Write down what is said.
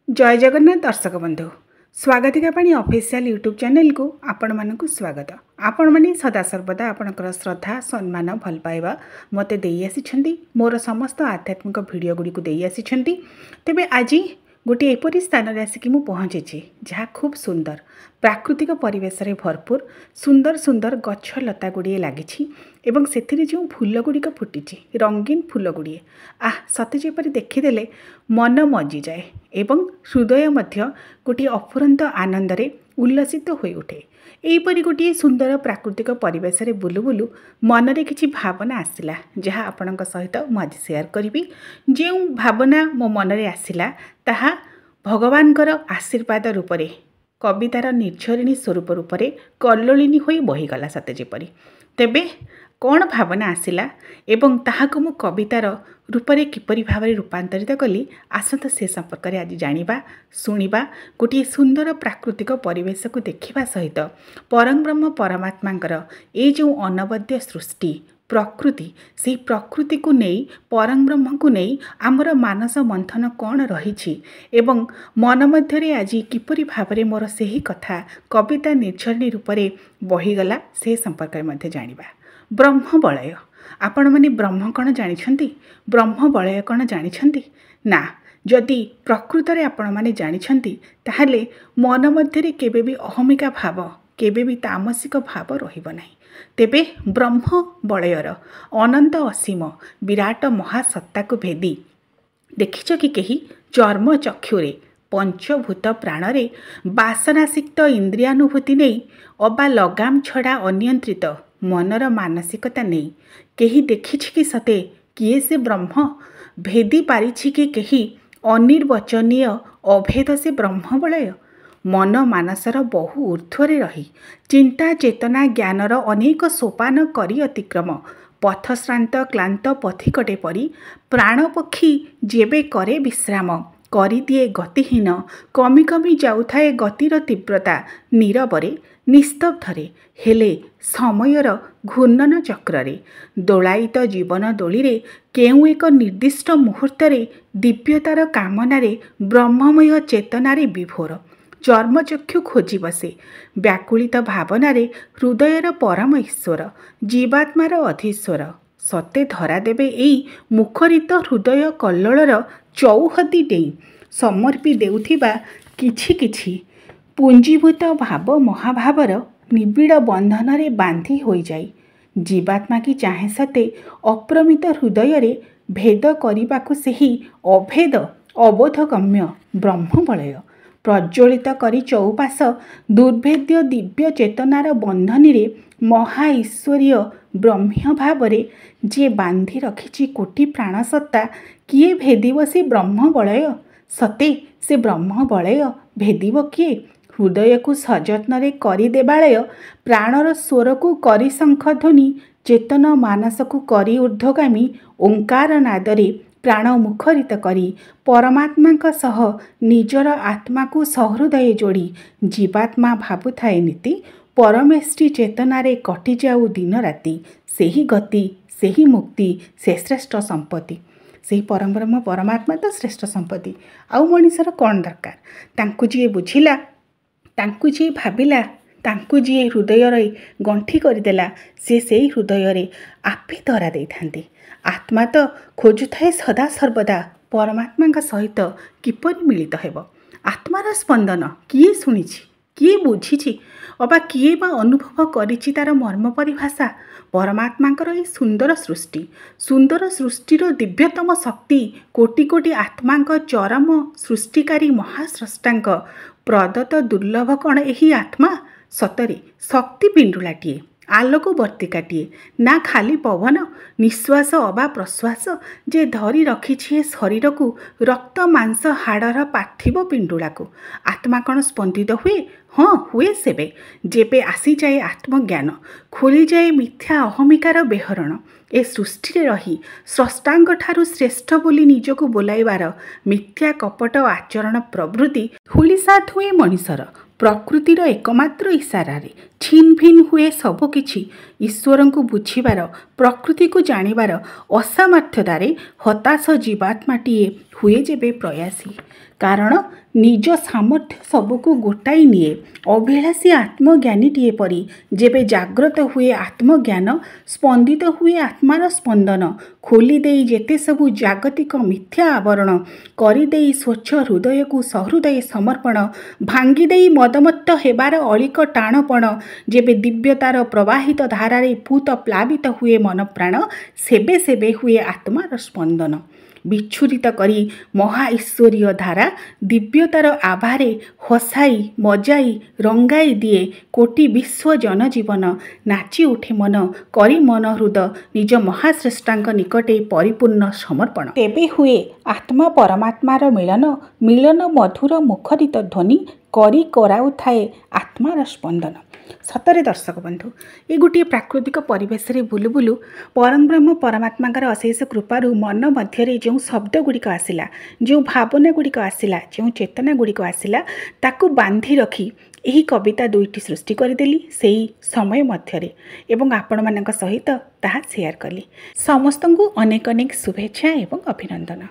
जय जगन्नाथ दर्शक बंधु स्वागतिका पाणी ऑफिशियल यूट्यूब चैनल को आपण मानक स्वागत। आपण माने सदासर्वदा आपणकर श्रद्धा सम्मान भल पाइबा मते देई आसी मोर समस्त आध्यात्मिक भिडियो गुडी को देई आसी। तेबे आज गोटे एपरी स्थान रे आसिक मु पहुँची जहाँ खूब सुंदर प्राकृतिक परिवेश रे भरपूर सुंदर सुंदर गछ लता गुड़िए लगी एवं से जो फूल गुड़िक फुटी रंगीन फूल गुड़िए सते जेपरी देखीदेले मन मजी जाए एवं हृदय मध्य गोटे अफुरंत आनंद रे उल्लसित हो उठे। यहीपरि गोटे सुंदर प्राकृतिक परिवेश रे बुलु बुलु मन रे किछि भावना आसिला जहाँ आपणक सहित मु आज शेयर करी। जो भावना मो मन रे आसिला ताहा भगवानकर आशीर्वाद रूप रे कवितार निर्झरिणी स्वरूप रूप रे कल्लोलिनी होई बहीगला सते जेपरी। तेबे कौन भावना आसिला एवं ताहाको मु कवितार रूप रे किपरि भाव में रूपांतरित कली आसत से संपर्क में आज जानिबा शुणिबा गोटे सुंदर प्राकृतिक परिवेश को देखिबा सहित परम ब्रह्म परमात्मांकर ए जो अनवद्य सृष्टि प्रकृति से प्रकृति को नहीं परम ब्रह्म को नहीं आमर मानस मंथन कौन रही एवं मन मध्य आज किपरि भाव में मोर सही कथा कविता निर्झरिणी रूप में बहीगला से संपर्क में जानिबा। ब्रह्म बलय आपण माने ब्रह्म कौन जानिछंती ब्रह्म बलय कौन जानिछंती ना जदि प्रकृत रे आपण माने जानिछंती ताहले मन मध्य केबे भी अहमिका भाव केबे भी तामसिक भाव रहिब नाही। तेबे ब्रह्म बलयर अनंत असीम विराट महासत्ता को भेदी देखिछ कि कही चर्म चक्षुरे पंचभूत प्राणरे वासनासिक्त इंद्रियानुभूति नहीं अबा लगाम छड़ा अनियंत्रित मनर मानसिकता नहीं कही देखिछ कि सते किए से ब्रह्म भेदी पारिछि कि कही अनिर्वचनीय अभेद से ब्रह्म बलय मन मानसर बहु ऊर्ध्वरे रही चिंता चेतना ज्ञानर अनेक सोपान करी अतिक्रम पथश्रांत क्लांत पथिकटे परी प्राणपक्षी जेबे करे विश्राम करिदिए गतिहीन कमी कमी जाउथाए गतिर तीव्रता नीरवरे निस्तब्धरे हेले समयर घूर्णन चक्रे दोलायित जीवन दोली केउ एक निर्दिष्ट मुहूर्त दिव्यतार कामनारे ब्रह्ममय चेतनारे विभोर चर्मचक्षु खोजी बसे व्याकुलित भावनारे हृदयर परम ईश्वर जीवात्मार अधीश्वर सते धरा देबे एई मुखरित हृदय कल्लोलर चौहदी डेई समर्पी देउथिबा किछि किछि पुंजीभूत भाव महाभावर निबिड़ बंधन रे बांधी हो जाए जीवात्मा की चाहे सते अप्रमित हृदय रे भेद करने से अभेद अबोधगम्य ब्रह्म बलय प्रज्वलित करी चौपाश दुर्भेद्य दिव्य चेतनार बंधनी रे महा ईश्वरीय ब्रह्म भाव जे बांधी रखिछि कोटि प्राणसत्ता किए भेदिव से ब्रह्म बलय सते से ब्रह्म बलय भेदिव किए हृदय को सजत्न रे करी देबालय प्राणर स्वर को करी शंख ध्वनि चेतन मानस को करी ऊर्ध्वगामी ओंकार नादरे प्राण मुखरित करी परमात्मा सह निजर आत्मा को सहृदय जोड़ी जीवात्मा भावुथाए नीति परमेष्टि चेतनारे कटि जाऊ दिन राति सेही गति सेही मुक्ति से श्रेष्ठ संपत्ति से परम ब्रह्म परमात्मा तो श्रेष्ठ संपत्ति आउ मनीषर कौन दरकार तांकु जी बुझिला तांकु जी भाविला तांकु जी हृदय गंठी करदेला से हृदय आपे धरा दे थांती आत्मा तो खोजुए सदा सर्वदा परमात्मा सहित किपरि मिलित हेब आत्मार स्पंदन किए शुणी किए बुझी अबा किए बा अनुभव करिछि तार मर्म परिभाषा परमात्मांकर ए सुंदर सृष्टिर दिव्यतम शक्ति कोटि कोटि आत्मांक चरम सृष्टिकारी महास्रष्टांक प्रदत्त दुर्लभ कण एही आत्मा सतरे शक्ति पिंडुलाटीए आलोक वर्तिकाटीए ना खाली पवन निश्वास अबा प्रश्वास जे धरी रखिछि शरीर को रक्त मांस हाड़र पार्थिव पिंडुला को आत्मा कण स्पंदित हुए हाँ हुए सेबे जेबे आसी जाए आत्मज्ञान खोली जाए मिथ्या अहमिकार बेहरण ए सृष्टि रही स्रष्टांग ठारू श्रेष्ठ बोली निजको बोलाइबार मिथ्या कपट आचरण प्रवृत्ति हुलिसात हुए मनीषर प्रकृतिर एकमात्र इशारे छिन भिन हुए सबकिछि ईश्वर को बुझिबार प्रकृति को जानिबार असामर्थ्यतारे हताश जीवात्माटीए हुए जेबे प्रयासी कारण निज सामर्थ्य सबको गोटाई निए अभिलाषी आत्मज्ञानीटीए परी जेबे जाग्रत हुए आत्मज्ञान स्पंदित हुए आत्मार स्पंदन खोली देई जेते सबु जागतिक मिथ्या आवरण करिदेई स्वच्छ हृदय को सहृदय समर्पण भांगी देई मदमत्त हेबार अलिक टाणपण जेबे दिव्यतार प्रवाहित धारारे पूत प्लावित हुए मन प्राण सेबे सेबे हुए आत्मार स्पंदन विच्छुरित करी महाईश्वरीय धारा दिव्यतार आभारे हसाई मजाई रंगाई दिए कोटि विश्व जनजीवन नाची उठे मन करी मन हृद निज महाश्रेष्ठांक निकटे परिपूर्ण समर्पण तेबे हुए आत्मा परमात्मार मिलन मिलन मधुर मुखरित ध्वनि करी कराउथाए आत्मार स्पंदन। सतरे दर्शक बंधु ये गोटे प्राकृतिक परिवेश रे बुलु बुलु परम ब्रह्म परमात्मांकर अशेष कृपारु मन मध्य जो शब्द गुड़िक आसिला जो भावना गुड़िक आसिला जो चेतना गुड़िक आसिला ताकू बांधी रखी यही कविता दुईटी सृष्टि करदेली सेही समय मध्यरे एवं आपण मानक सहित ताहा शेयर कली। समस्त को अनेक अनेक शुभेच्छा एवं अभिनंदन।